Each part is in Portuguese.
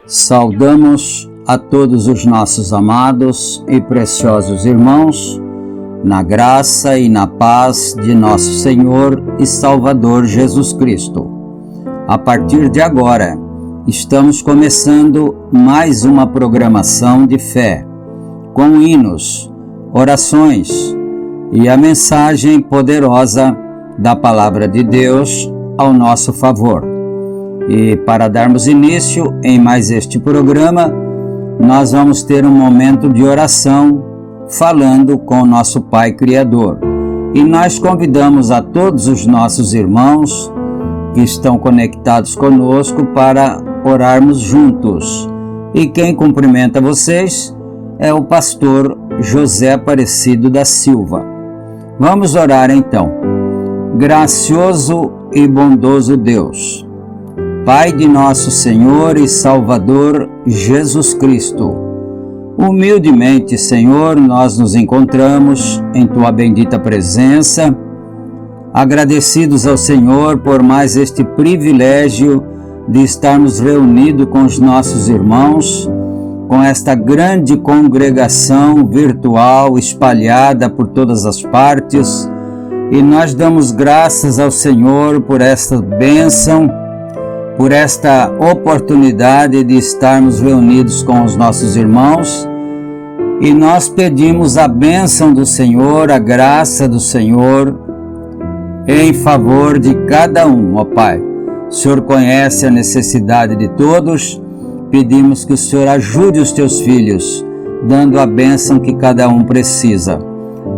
Saudamos a todos os nossos amados e preciosos irmãos, na graça e na paz de nosso Senhor e Salvador Jesus Cristo. A partir de agora, estamos começando mais uma programação de fé, com hinos, orações e a mensagem poderosa da Palavra de Deus ao nosso favor. E para darmos início em mais este programa, nós vamos ter um momento de oração falando com o nosso Pai Criador. E nós convidamos a todos os nossos irmãos que estão conectados conosco para orarmos juntos. E quem cumprimenta vocês é o pastor José Aparecido da Silva. Vamos orar então. Gracioso e bondoso Deus, Pai de nosso Senhor e Salvador Jesus Cristo, humildemente, Senhor, nós nos encontramos em Tua bendita presença, agradecidos ao Senhor por mais este privilégio de estarmos reunidos com os nossos irmãos, com esta grande congregação virtual espalhada por todas as partes, e nós damos graças ao Senhor por esta bênção, por esta oportunidade de estarmos reunidos com os nossos irmãos, e nós pedimos a bênção do Senhor, a graça do Senhor, em favor de cada um, ó Pai. O Senhor conhece a necessidade de todos, pedimos que o Senhor ajude os Teus filhos, dando a bênção que cada um precisa.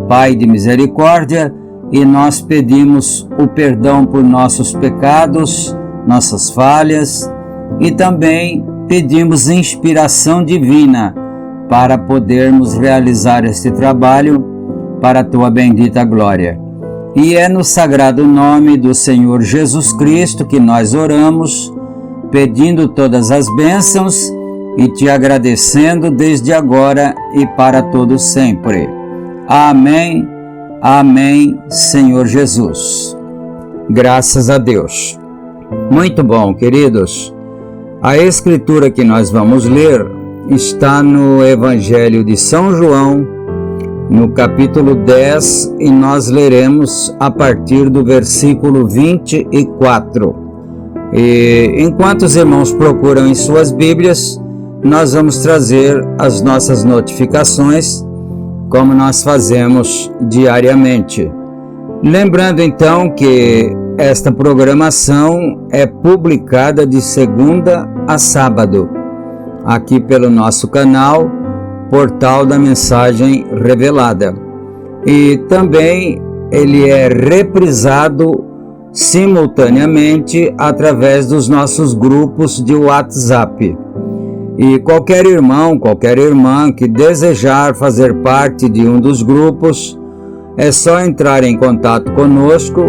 Pai de misericórdia, e nós pedimos o perdão por nossos pecados, nossas falhas, e também pedimos inspiração divina para podermos realizar este trabalho para a tua bendita glória. E é no sagrado nome do Senhor Jesus Cristo que nós oramos, pedindo todas as bênçãos e te agradecendo desde agora e para todo sempre. Amém, amém, Senhor Jesus. Graças a Deus. Muito bom, queridos. A escritura que nós vamos ler está no Evangelho de São João, no capítulo 10, e nós leremos a partir do versículo 24. E enquanto os irmãos procuram em suas Bíblias, nós vamos trazer as nossas notificações, como nós fazemos diariamente. Lembrando então que esta programação é publicada de segunda a sábado, aqui pelo nosso canal, Portal da Mensagem Revelada. E também ele é reprisado simultaneamente através dos nossos grupos de WhatsApp. E qualquer irmão, qualquer irmã que desejar fazer parte de um dos grupos, é só entrar em contato conosco,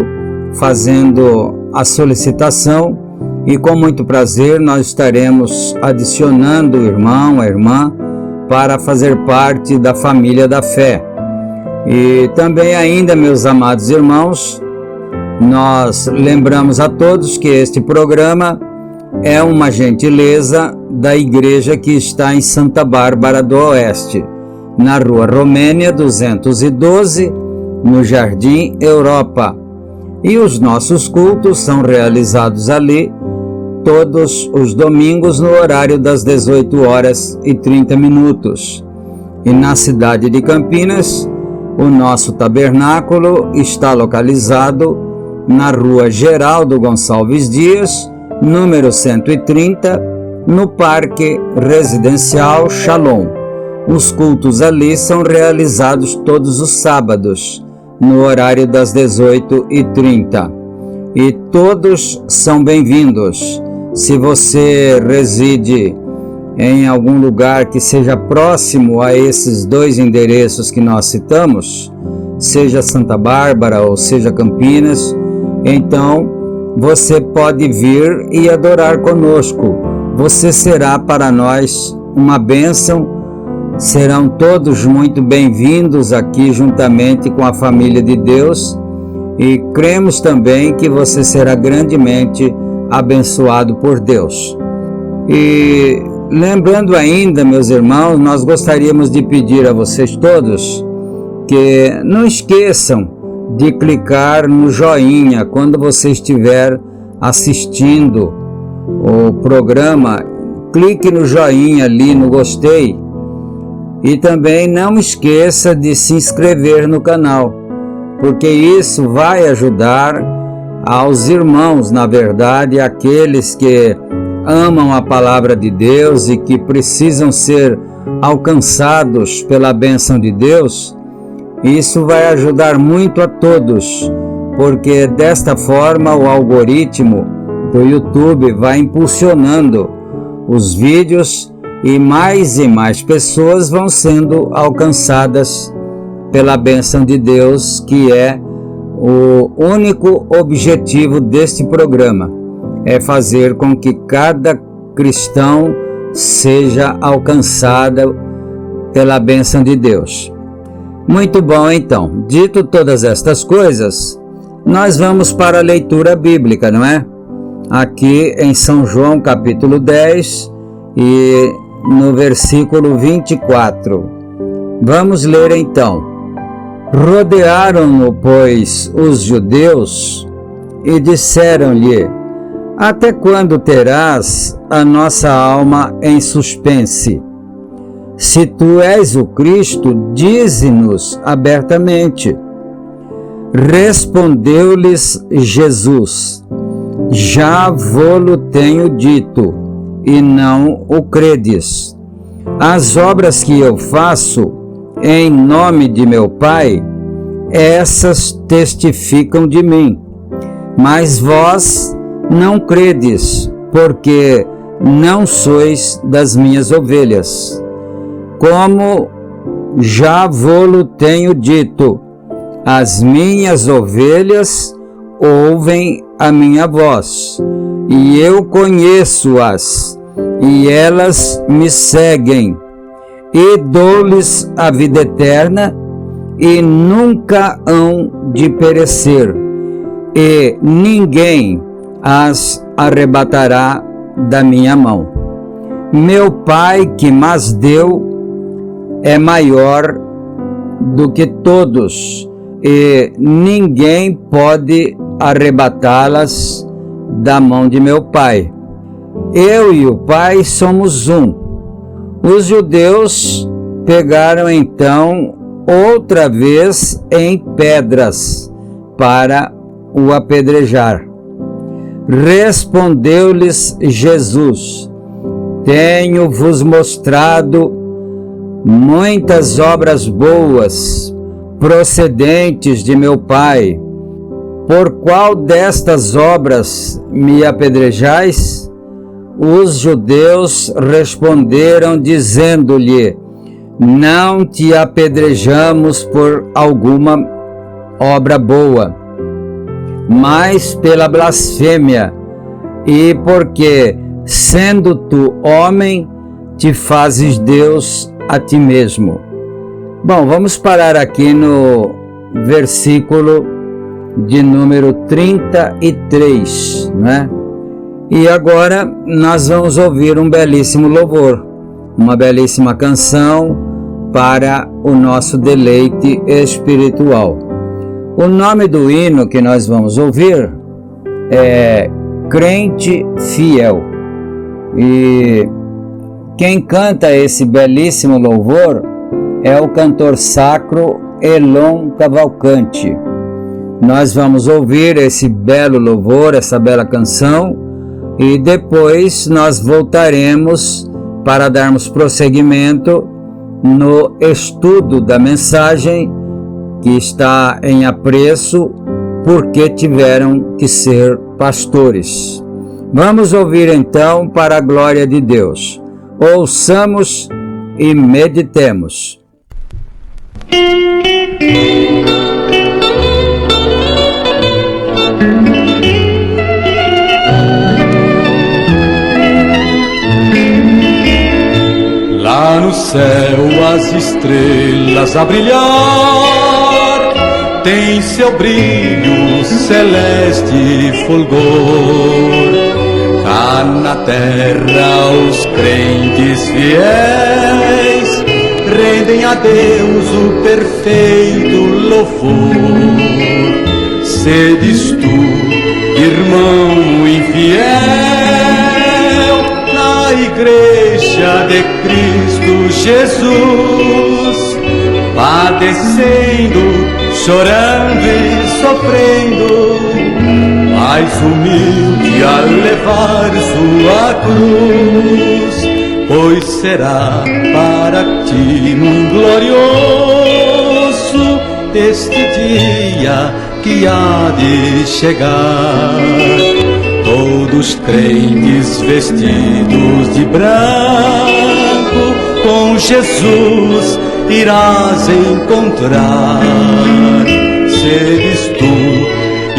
fazendo a solicitação, e com muito prazer nós estaremos adicionando o irmão, a irmã, para fazer parte da família da fé. E também ainda, meus amados irmãos, nós lembramos a todos que este programa é uma gentileza da igreja que está em Santa Bárbara do Oeste, na Rua Romênia 212, no Jardim Europa. E os nossos cultos são realizados ali todos os domingos no horário das 18h30. E na cidade de Campinas, o nosso tabernáculo está localizado na Rua Geraldo Gonçalves Dias, número 130, no Parque Residencial Shalom. Os cultos ali são realizados todos os sábados, no horário das 18h30. E todos são bem-vindos. Se você reside em algum lugar que seja próximo a esses dois endereços que nós citamos, seja Santa Bárbara ou seja Campinas, então você pode vir e adorar conosco. Você será para nós uma bênção. Serão todos muito bem-vindos aqui juntamente com a família de Deus, e cremos também que você será grandemente abençoado por Deus. E lembrando ainda, meus irmãos, nós gostaríamos de pedir a vocês todos que não esqueçam de clicar no joinha quando você estiver assistindo o programa. Clique no joinha ali, no gostei, e também não esqueça de se inscrever no canal, porque isso vai ajudar aos irmãos, na verdade, aqueles que amam a palavra de Deus e que precisam ser alcançados pela bênção de Deus. Isso vai ajudar muito a todos, porque desta forma o algoritmo do YouTube vai impulsionando os vídeos e mais pessoas vão sendo alcançadas pela bênção de Deus, que é o único objetivo deste programa, é fazer com que cada cristão seja alcançado pela bênção de Deus. Muito bom, então. Dito todas estas coisas, nós vamos para a leitura bíblica, não é? Aqui em São João capítulo 10 e no versículo 24. Vamos ler então. Rodearam-no, pois, os judeus e disseram-lhe: até quando terás a nossa alma em suspense? Se tu és o Cristo, dize-nos abertamente. Respondeu-lhes Jesus: já vô-lo tenho dito, e não o credes. As obras que eu faço em nome de meu Pai, essas testificam de mim. Mas vós não credes, porque não sois das minhas ovelhas. Como já vô-lo tenho dito, as minhas ovelhas ouvem a minha voz, e eu conheço-as, e elas me seguem, e dou-lhes a vida eterna, e nunca hão de perecer, e ninguém as arrebatará da minha mão. Meu Pai que mas deu é maior do que todos, e ninguém pode arrebatá-las da mão de meu Pai. Eu e o Pai somos um. Os judeus pegaram então outra vez em pedras para o apedrejar. Respondeu-lhes Jesus: Tenho-vos mostrado muitas obras boas, procedentes de meu Pai. Por qual destas obras me apedrejais? Os judeus responderam, dizendo-lhe: Não te apedrejamos por alguma obra boa, mas pela blasfêmia, e porque, sendo tu homem, te fazes Deus a ti mesmo. Bom, vamos parar aqui no versículo de número 33, né? E agora nós vamos ouvir um belíssimo louvor, uma belíssima canção para o nosso deleite espiritual. O nome do hino que nós vamos ouvir é Crente Fiel. E quem canta esse belíssimo louvor é o cantor sacro Elon Cavalcante. Nós vamos ouvir esse belo louvor, essa bela canção, e depois nós voltaremos para darmos prosseguimento no estudo da mensagem que está em apreço, porque tiveram que ser pastores. Vamos ouvir então para a glória de Deus. Ouçamos e meditemos. Lá no céu as estrelas a brilhar, tem seu brilho celeste fulgor. Cá na terra os crentes fiéis rendem a Deus o perfeito louvor. Sedes tu, irmão infiel, na igreja de Cristo Jesus, padecendo, chorando e sofrendo, mais humilde a levar sua cruz, pois será para ti um glorioso este dia que há de chegar. Todos crentes vestidos de branco, com Jesus irás encontrar. Seres tu,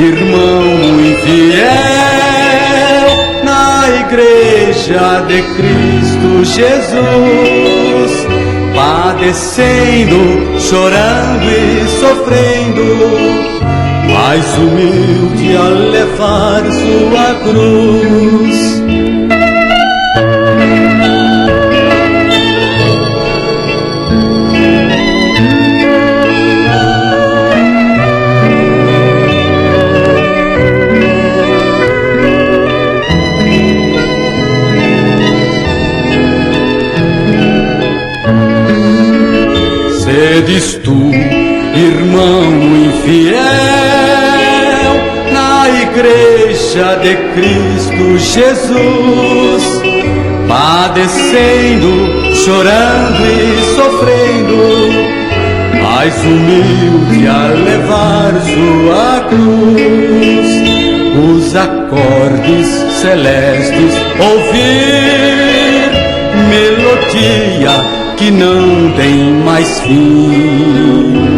irmão infiel, na igreja de Cristo Jesus, padecendo, chorando e sofrendo, mais humilde a levar sua cruz. Sedes tu, irmão infiel, na igreja de Cristo Jesus, padecendo, chorando e sofrendo, mais humilde a levar sua cruz, os acordes celestes ouvir, melodia que não tem mais fim,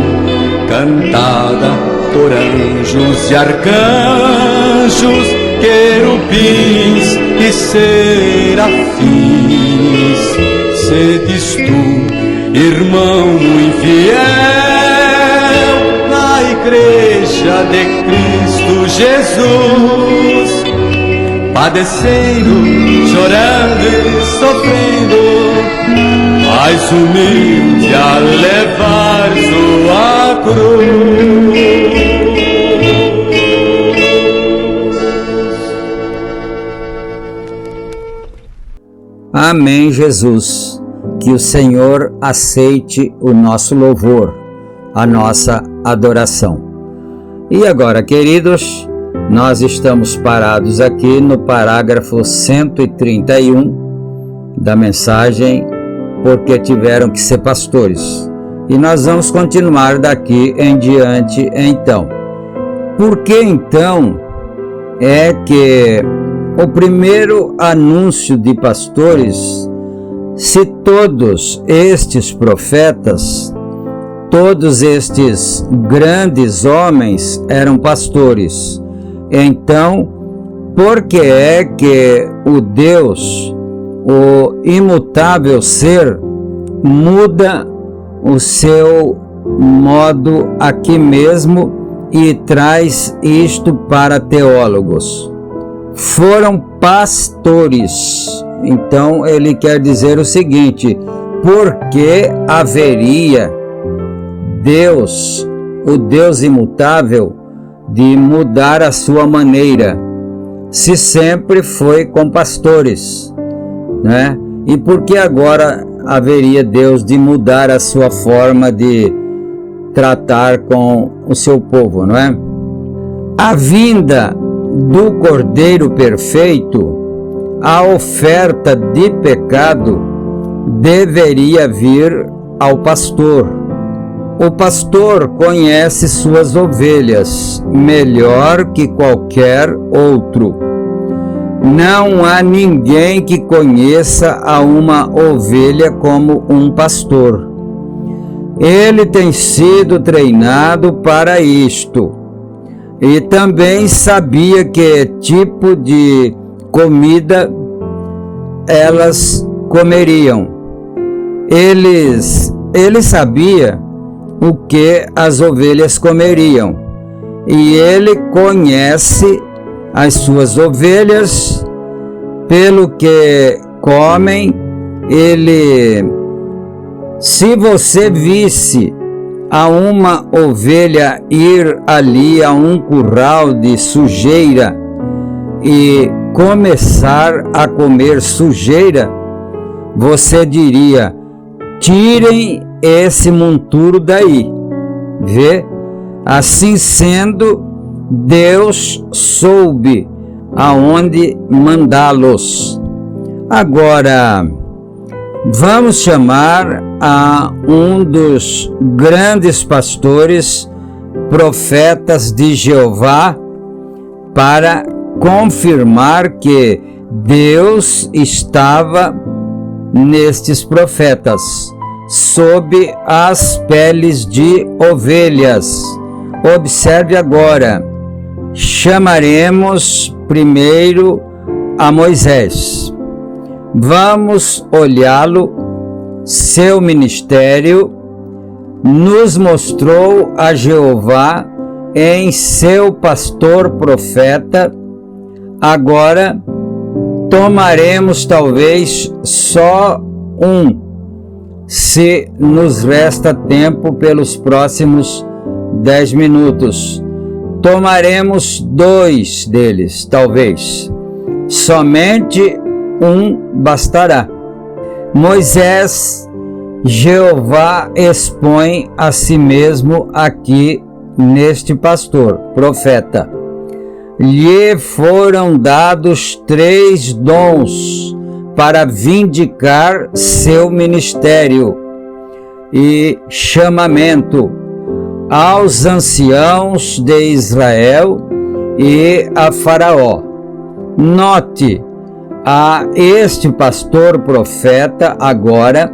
cantada por anjos e arcanjos, querubins e serafins. Sedes tu, irmão infiel, na igreja de Cristo Jesus, padecendo, chorando e sofrendo, mais humilde a levar sua cruz. Amém, Jesus. Que o Senhor aceite o nosso louvor, a nossa adoração. E agora, queridos, nós estamos parados aqui no parágrafo 131 da mensagem Porque tiveram que ser pastores. E nós vamos continuar daqui em diante então. Por que então é que o primeiro anúncio de pastores, se todos estes profetas, todos estes grandes homens eram pastores, então por que é que o Deus, o imutável ser, muda o seu modo aqui mesmo e traz isto para teólogos? Foram pastores. Então ele quer dizer o seguinte: por que haveria Deus, o Deus imutável, de mudar a sua maneira, se sempre foi com pastores, né? E por que agora haveria Deus de mudar a sua forma de tratar com o seu povo, não é? A vinda do Cordeiro Perfeito, a oferta de pecado, deveria vir ao pastor. O pastor conhece suas ovelhas melhor que qualquer outro. Não há ninguém que conheça a uma ovelha como um pastor. Ele tem sido treinado para isto. E também sabia que tipo de comida elas comeriam. Ele sabia o que as ovelhas comeriam. E ele conhece as suas ovelhas pelo que comem. Se você visse a uma ovelha ir ali a um curral de sujeira e começar a comer sujeira, você diria: tirem esse monturo daí. Vê? Assim sendo, Deus soube aonde mandá-los. Agora, vamos chamar a um dos grandes pastores, profetas de Jeová, para confirmar que Deus estava nestes profetas, sob as peles de ovelhas. Observe agora. Chamaremos primeiro a Moisés. Vamos olhá-lo. Seu ministério nos mostrou a Jeová em seu pastor profeta. Agora tomaremos talvez só um, se nos resta tempo pelos próximos 10 minutos. Tomaremos 2 deles, talvez. Somente um bastará. Moisés, Jeová expõe a si mesmo aqui neste pastor, profeta. Lhe foram dados 3 dons para vindicar seu ministério. e chamamento aos anciãos de Israel e a Faraó. Note, a este pastor profeta agora,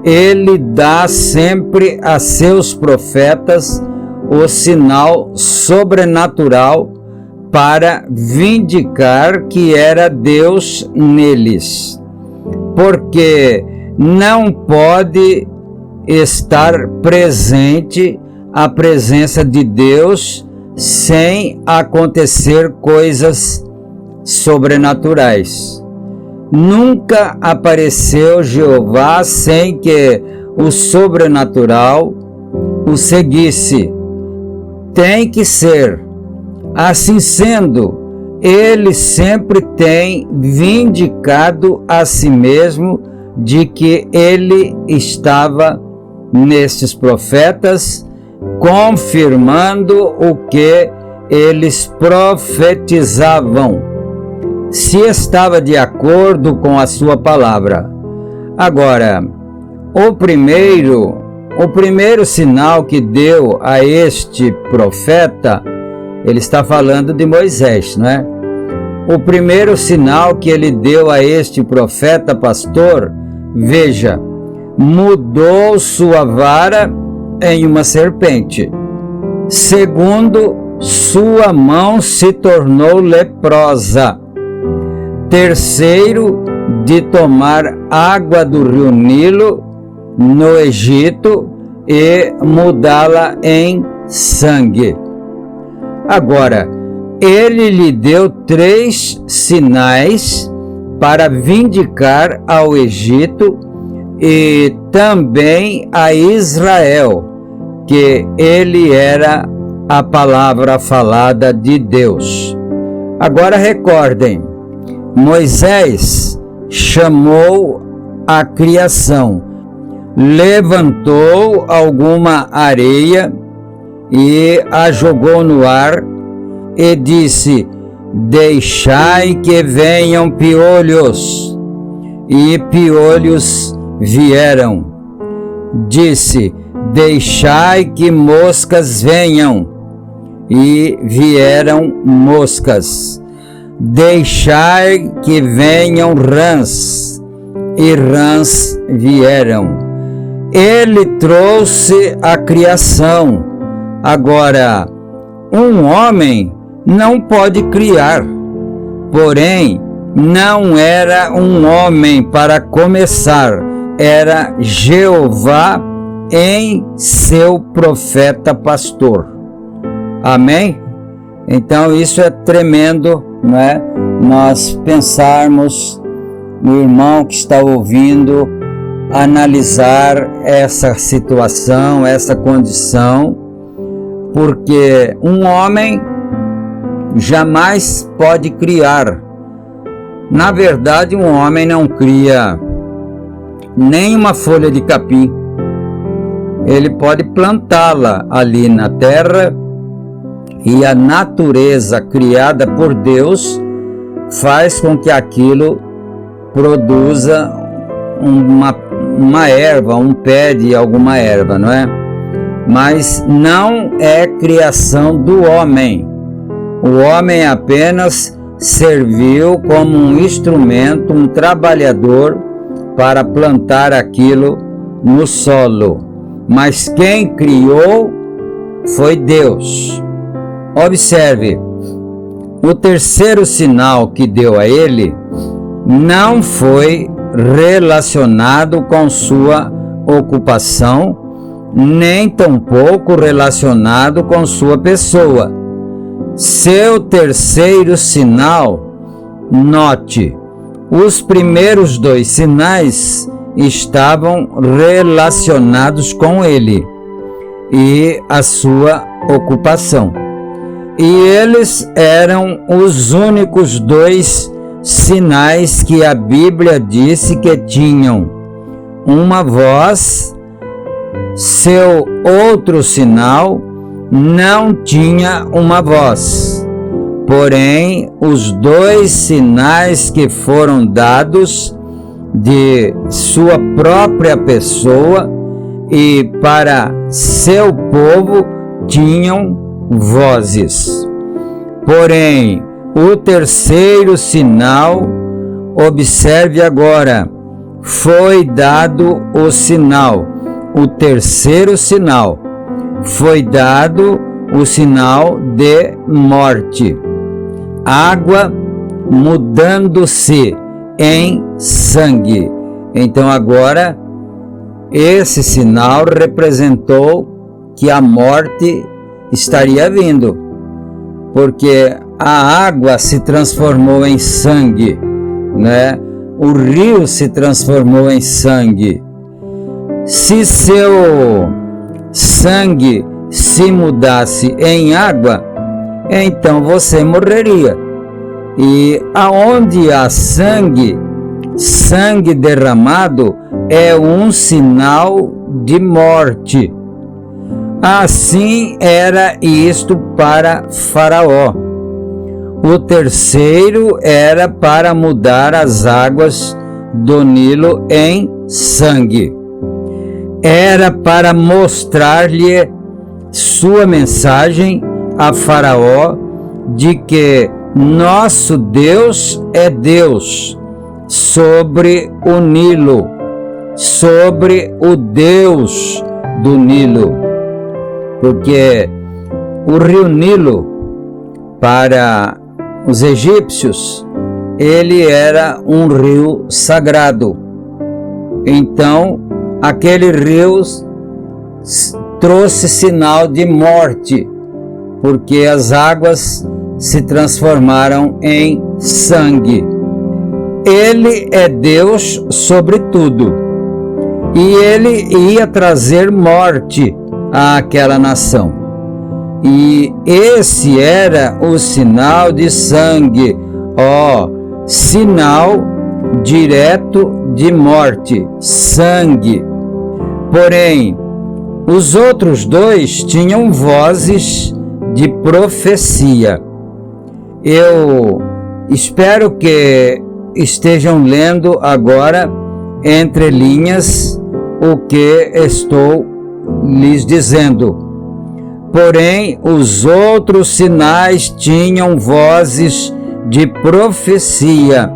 ele dá sempre a seus profetas o sinal sobrenatural para vindicar que era Deus neles, porque não pode estar presente a presença de Deus sem acontecer coisas sobrenaturais. Nunca apareceu Jeová sem que o sobrenatural o seguisse. Tem que ser. Assim sendo, ele sempre tem vindicado a si mesmo de que ele estava nestes profetas, confirmando o que eles profetizavam, se estava de acordo com a sua palavra. Agora, o primeiro sinal que deu a este profeta, ele está falando de Moisés, não é? O primeiro sinal que ele deu a este profeta pastor, veja, mudou sua vara em uma serpente. Segundo, sua mão se tornou leprosa. Terceiro, de tomar água do rio Nilo no Egito e mudá-la em sangue. Agora, ele lhe deu 3 sinais para vindicar ao Egito e também a Israel que ele era a palavra falada de Deus. Agora recordem, Moisés chamou a criação, levantou alguma areia e a jogou no ar e disse: deixai que venham piolhos. E piolhos vieram. Disse: deixai que moscas venham. E vieram moscas. Deixai que venham rãs. E rãs vieram. Ele trouxe a criação. Agora, um homem não pode criar, porém, não era um homem para começar, era Jeová em seu profeta pastor. Amém? Então isso é tremendo, não é? Nós pensarmos no irmão que está ouvindo, analisar essa situação, essa condição, porque um homem jamais pode criar. Na verdade, um homem não cria nem uma folha de capim. Ele pode plantá-la ali na terra e a natureza criada por Deus faz com que aquilo produza uma erva, um pé de alguma erva, não é? Mas não é criação do homem. O homem apenas serviu como um instrumento, um trabalhador para plantar aquilo no solo. Mas quem criou foi Deus. Observe, o terceiro sinal que deu a ele não foi relacionado com sua ocupação, nem tampouco relacionado com sua pessoa. Seu terceiro sinal, note, os primeiros 2 sinais estavam relacionados com ele e a sua ocupação. E eles eram os únicos 2 sinais que a Bíblia disse que tinham uma voz. Seu outro sinal não tinha uma voz. Porém, os 2 sinais que foram dados de sua própria pessoa e para seu povo tinham vozes. Porém, o terceiro sinal, observe agora, foi dado o sinal, o terceiro sinal, foi dado o sinal de morte. Água mudando-se em sangue. Então agora, esse sinal representou que a morte estaria vindo, porque a água se transformou em sangue, né? O rio se transformou em sangue. Se seu sangue se mudasse em água, então você morreria. E aonde há sangue, sangue derramado é um sinal de morte. Assim era isto para Faraó. O terceiro era para mudar as águas do Nilo em sangue. Era para mostrar-lhe sua mensagem a Faraó de que nosso Deus é Deus sobre o Nilo, sobre o Deus do Nilo, porque o rio Nilo, para os egípcios, ele era um rio sagrado. Então, aquele rio trouxe sinal de morte, porque as águas se transformaram em sangue. Ele é Deus sobre tudo, e ele ia trazer morte àquela nação. E esse era o sinal de sangue, sinal direto de morte, sangue. Porém, os outros dois tinham vozes de profecia. Eu espero que estejam lendo agora, entre linhas, o que estou lhes dizendo. Porém, os outros sinais tinham vozes de profecia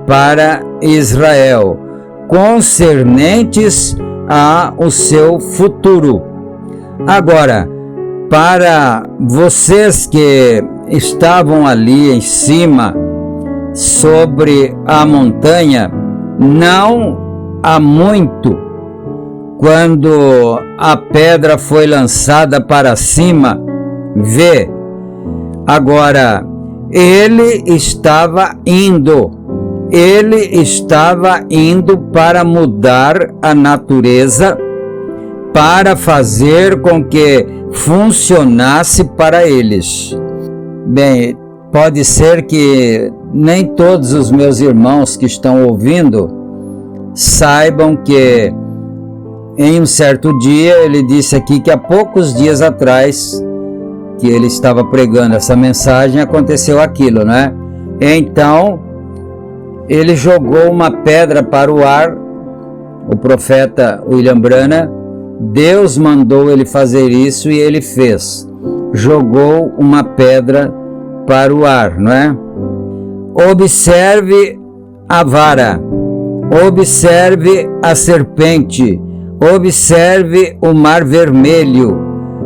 para Israel, concernentes ao seu futuro. Agora, para vocês que estavam ali em cima, sobre a montanha, não há muito, quando a pedra foi lançada para cima, vê. Agora, ele estava indo para mudar a natureza, para fazer com que funcionasse para eles. Bem, pode ser que nem todos os meus irmãos que estão ouvindo saibam que em um certo dia ele disse aqui que há poucos dias atrás que ele estava pregando essa mensagem, aconteceu aquilo, né? Então ele jogou uma pedra para o ar, o profeta William Branham. Deus mandou ele fazer isso e ele fez. Jogou uma pedra para o ar, não é? Observe a vara, observe a serpente, observe o mar vermelho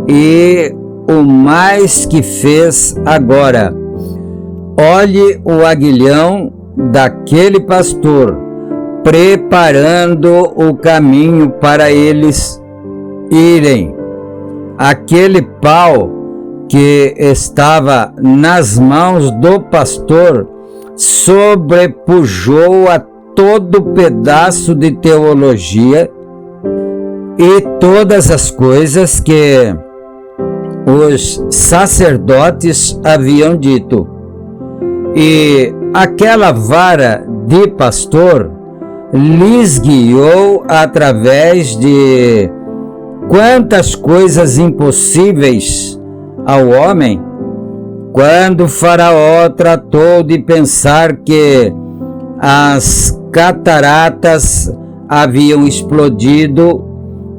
e o mais que fez agora. Olhe o aguilhão daquele pastor, preparando o caminho para eles irem. Aquele pau que estava nas mãos do pastor sobrepujou a todo pedaço de teologia e todas as coisas que os sacerdotes haviam dito. E aquela vara de pastor lhes guiou através de quantas coisas impossíveis ao homem. Quando Faraó tratou de pensar que as cataratas haviam explodido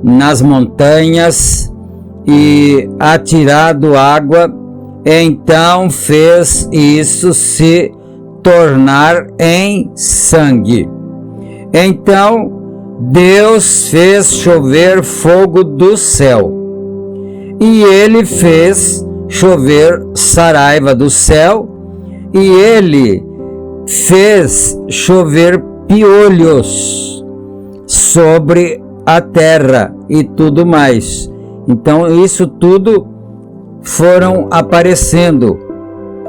nas montanhas e atirado água, então fez isso se tornar em sangue. Então Deus fez chover fogo do céu, e ele fez chover saraiva do céu, e ele fez chover piolhos sobre a terra e tudo mais. Então isso tudo foram aparecendo,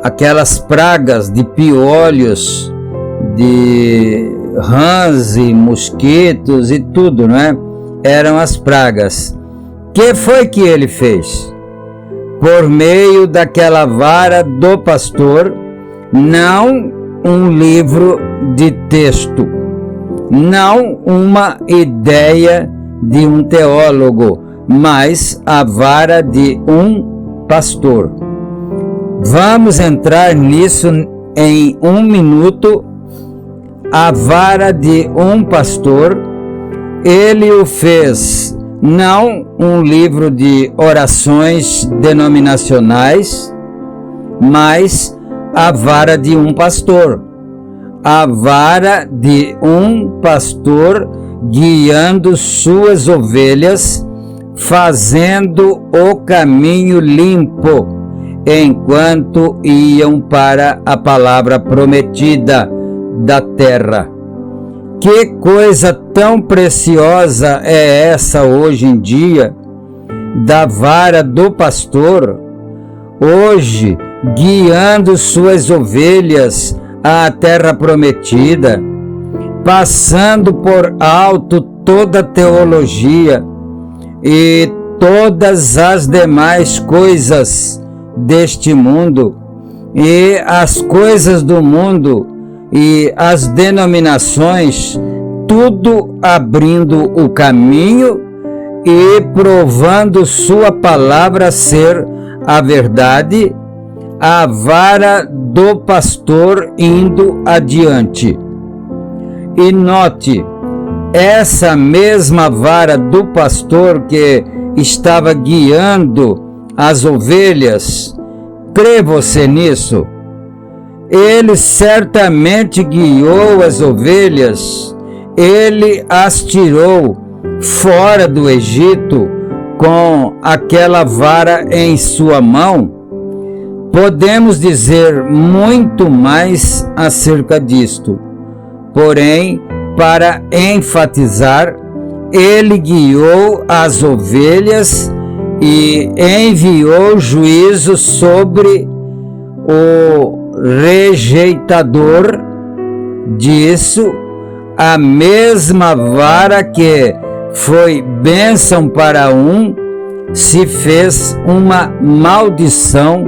aquelas pragas de piolhos, de rãs e mosquitos e tudo, não é? Eram as pragas. Que foi que ele fez? Por meio daquela vara do pastor, não um livro de texto, não uma ideia de um teólogo, mas a vara de um pastor. Vamos entrar nisso em um minuto. A vara de um pastor, ele o fez não um livro de orações denominacionais, mas a vara de um pastor. A vara de um pastor guiando suas ovelhas, fazendo o caminho limpo, enquanto iam para a palavra prometida da terra. Que coisa tão preciosa é essa hoje em dia, da vara do pastor, hoje guiando suas ovelhas à terra prometida, passando por alto toda a teologia e todas as demais coisas deste mundo, e as coisas do mundo e as denominações, tudo abrindo o caminho e provando sua palavra ser a verdade, a vara do pastor indo adiante. E note, essa mesma vara do pastor que estava guiando as ovelhas, crê você nisso? Ele certamente guiou as ovelhas, ele as tirou fora do Egito com aquela vara em sua mão. Podemos dizer muito mais acerca disto, porém, para enfatizar, ele guiou as ovelhas e enviou juízo sobre o rejeitador disso. A mesma vara que foi bênção para um, se fez uma maldição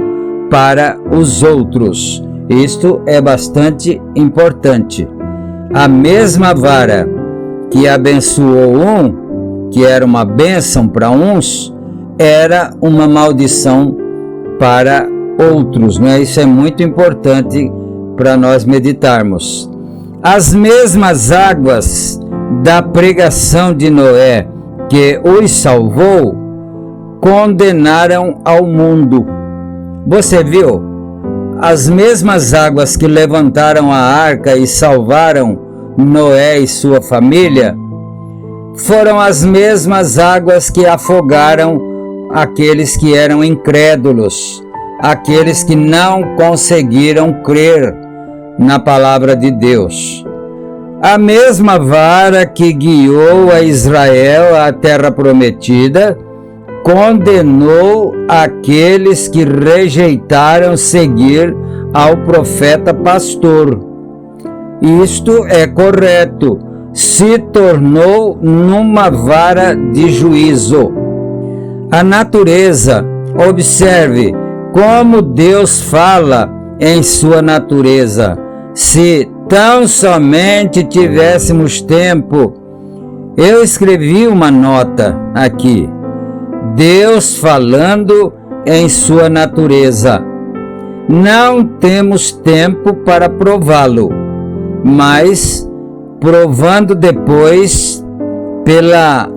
para os outros. Isto é bastante importante. A mesma vara que abençoou um, que era uma bênção para uns, era uma maldição para outros, né? Isso é muito importante para nós meditarmos. As mesmas águas da pregação de Noé que os salvou, condenaram ao mundo. Você viu? As mesmas águas que levantaram a arca e salvaram Noé e sua família, foram as mesmas águas que afogaram aqueles que eram incrédulos, aqueles que não conseguiram crer na palavra de Deus. A mesma vara que guiou a Israel à terra prometida, condenou aqueles que rejeitaram seguir ao profeta pastor. Isto é correto, se tornou numa vara de juízo. A natureza, observe como Deus fala em sua natureza. Se tão somente tivéssemos tempo, eu escrevi uma nota aqui. Deus falando em sua natureza. Não temos tempo para prová-lo, mas provando depois pela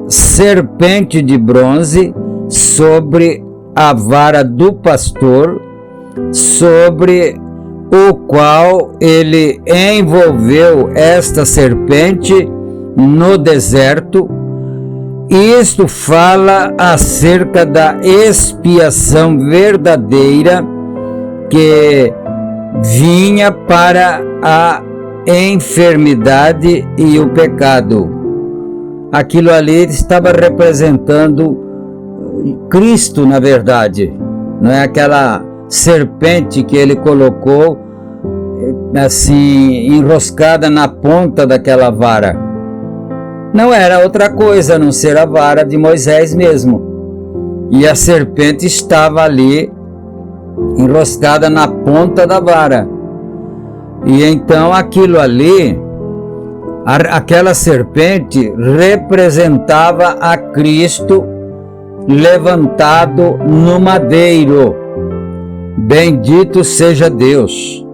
serpente de bronze sobre a vara do pastor, sobre o qual ele envolveu esta serpente no deserto. Isto fala acerca da expiação verdadeira que vinha para a enfermidade e o pecado. Aquilo ali estava representando Cristo, na verdade. Não é aquela serpente que ele colocou assim enroscada na ponta daquela vara. Não era outra coisa a não ser a vara de Moisés mesmo. E a serpente estava ali enroscada na ponta da vara. E então aquilo ali, aquela serpente representava a Cristo levantado no madeiro. Bendito seja Deus.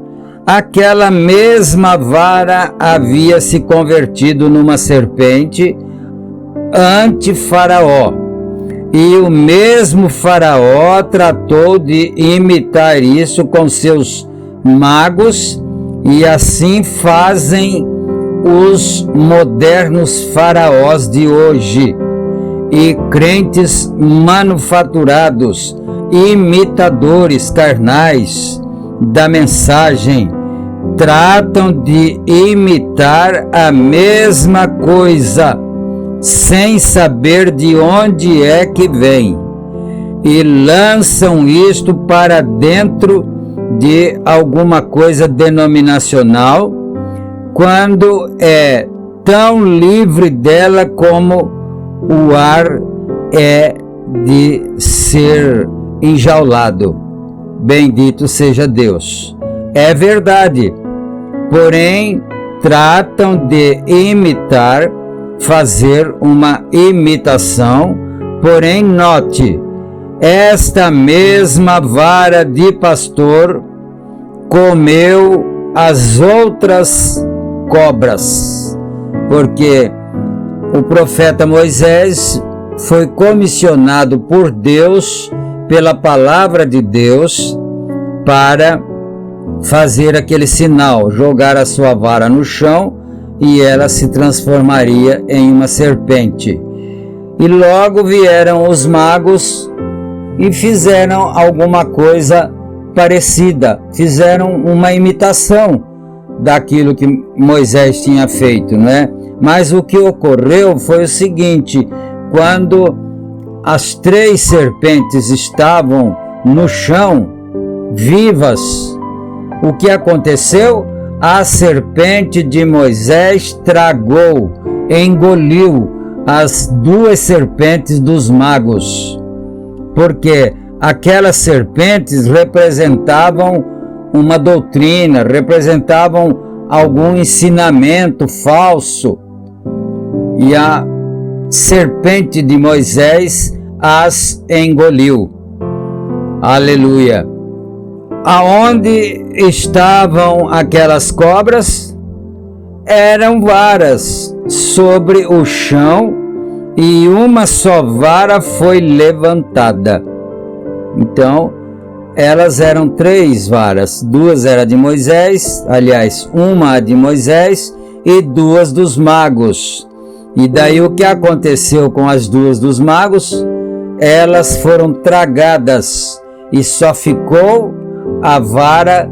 Aquela mesma vara havia se convertido numa serpente ante Faraó. E o mesmo Faraó tratou de imitar isso com seus magos, e assim fazem os modernos faraós de hoje. E crentes manufaturados, imitadores carnais da mensagem, tratam de imitar a mesma coisa, sem saber de onde é que vem, e lançam isto para dentro de alguma coisa denominacional, quando é tão livre dela como o ar é de ser enjaulado. Bendito seja Deus. É verdade, porém tratam de imitar, fazer uma imitação. Porém note, esta mesma vara de pastor comeu as outras cobras, porque o profeta Moisés foi comissionado por Deus, pela palavra de Deus, para fazer aquele sinal, jogar a sua vara no chão, e ela se transformaria em uma serpente. E logo vieram os magos e fizeram alguma coisa parecida, fizeram uma imitação daquilo que Moisés tinha feito, não é? Mas o que ocorreu foi o seguinte: quando as 3 serpentes estavam no chão, vivas, o que aconteceu? A serpente de Moisés tragou, engoliu as 2 serpentes dos magos, porque aquelas serpentes representavam uma doutrina, representavam algum ensinamento falso, e a serpente de Moisés as engoliu. Aleluia! Aonde estavam aquelas cobras? Eram varas sobre o chão, e uma só vara foi levantada. Então, elas eram 3 varas, 2 eram de Moisés, aliás, uma de Moisés e 2 dos magos. E daí o que aconteceu com as 2 dos magos? Elas foram tragadas e só ficou a vara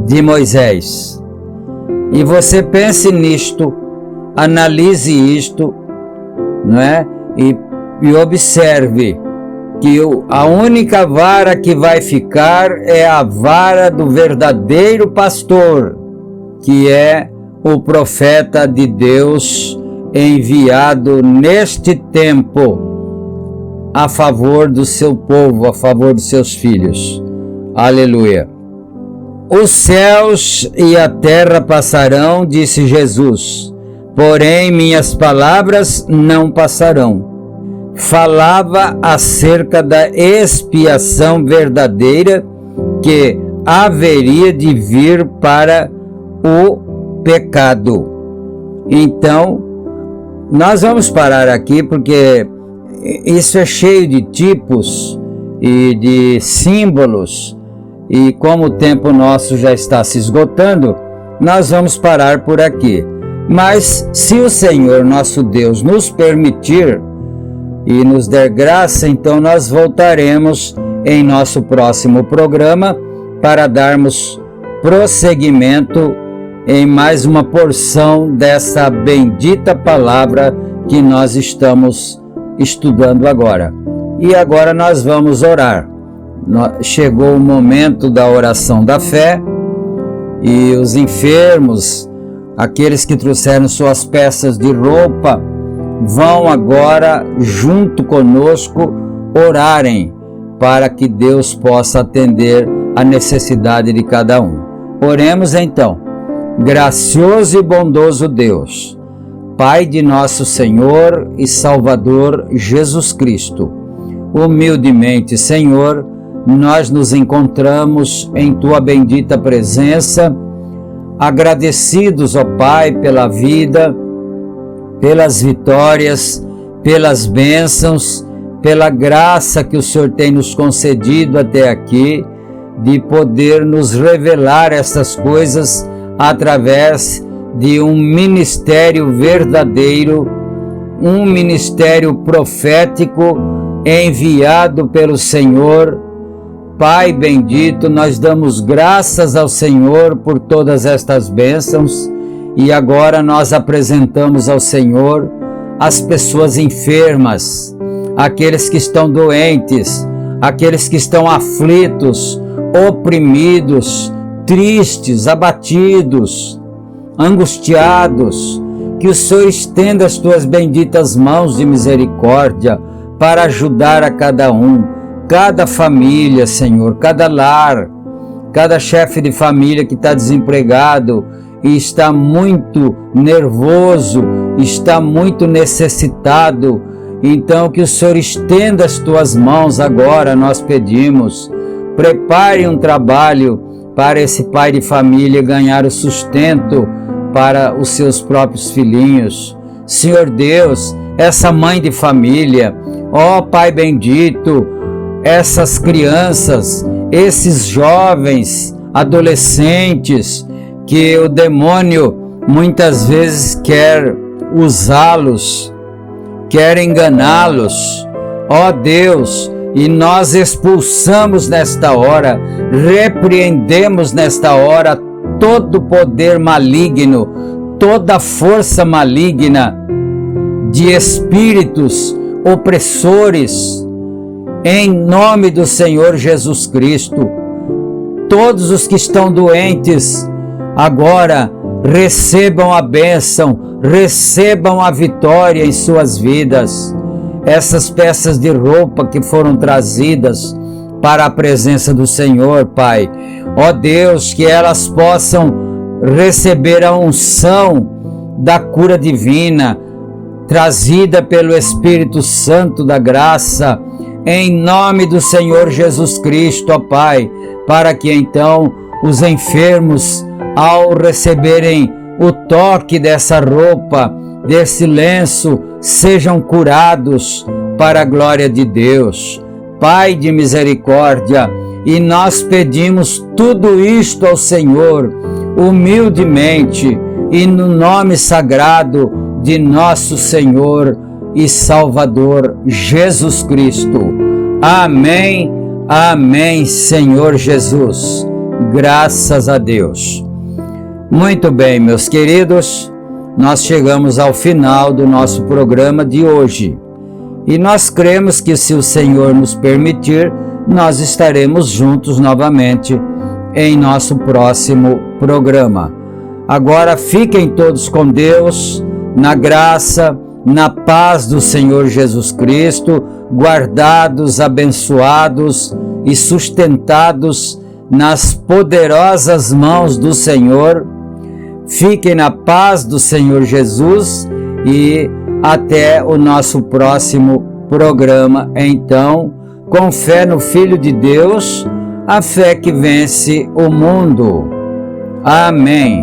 de Moisés. E você pense nisto, analise isto, não é? E observe que a única vara que vai ficar é a vara do verdadeiro pastor, que é o profeta de Deus enviado neste tempo a favor do seu povo, a favor dos seus filhos. Aleluia! Os céus e a terra passarão, disse Jesus, porém minhas palavras não passarão. Falava acerca da expiação verdadeira que haveria de vir para o pecado. Então, nós vamos parar aqui, porque isso é cheio de tipos e de símbolos, e como o tempo nosso já está se esgotando, nós vamos parar por aqui. Mas se o Senhor nosso Deus nos permitir e nos der graça, então nós voltaremos em nosso próximo programa para darmos prosseguimento em mais uma porção dessa bendita palavra que nós estamos estudando agora. E agora nós vamos orar. Chegou o momento da oração da fé, e os enfermos, aqueles que trouxeram suas peças de roupa, vão agora junto conosco orarem para que Deus possa atender a necessidade de cada um. Oremos então. Gracioso e bondoso Deus, Pai de nosso Senhor e Salvador Jesus Cristo, humildemente, Senhor, nós nos encontramos em Tua bendita presença, agradecidos, ó Pai, pela vida, pelas vitórias, pelas bênçãos, pela graça que o Senhor tem nos concedido até aqui, de poder nos revelar essas coisas através de um ministério verdadeiro, um ministério profético enviado pelo Senhor. Pai bendito, nós damos graças ao Senhor por todas estas bênçãos, e agora nós apresentamos ao Senhor as pessoas enfermas, aqueles que estão doentes, aqueles que estão aflitos, oprimidos, tristes, abatidos, angustiados. Que o Senhor estenda as Tuas benditas mãos de misericórdia para ajudar a cada um, cada família, Senhor, cada lar, cada chefe de família que está desempregado e está muito nervoso, está muito necessitado. Então que o Senhor estenda as Tuas mãos agora, nós pedimos. Prepare um trabalho para esse pai de família ganhar o sustento para os seus próprios filhinhos. Senhor Deus, essa mãe de família, ó Pai bendito, essas crianças, esses jovens, adolescentes, que o demônio muitas vezes quer usá-los, quer enganá-los, ó Deus, e nós expulsamos nesta hora, repreendemos nesta hora todo poder maligno, toda força maligna de espíritos opressores, em nome do Senhor Jesus Cristo. Todos os que estão doentes agora recebam a bênção, recebam a vitória em suas vidas. Essas peças de roupa que foram trazidas para a presença do Senhor, Pai, ó Deus, que elas possam receber a unção da cura divina, trazida pelo Espírito Santo da graça, em nome do Senhor Jesus Cristo, ó Pai, para que então os enfermos, ao receberem o toque dessa roupa, desse lenço, sejam curados para a glória de Deus. Pai de misericórdia, e nós pedimos tudo isto ao Senhor, humildemente, e no nome sagrado de nosso Senhor e Salvador Jesus Cristo. Amém, amém, Senhor Jesus. Graças a Deus. Muito bem, meus queridos, nós chegamos ao final do nosso programa de hoje. E nós cremos que, se o Senhor nos permitir, nós estaremos juntos novamente em nosso próximo programa. Agora fiquem todos com Deus, na graça, na paz do Senhor Jesus Cristo, guardados, abençoados e sustentados nas poderosas mãos do Senhor. Fiquem na paz do Senhor Jesus e até o nosso próximo programa. Então, com fé no Filho de Deus, a fé que vence o mundo. Amém.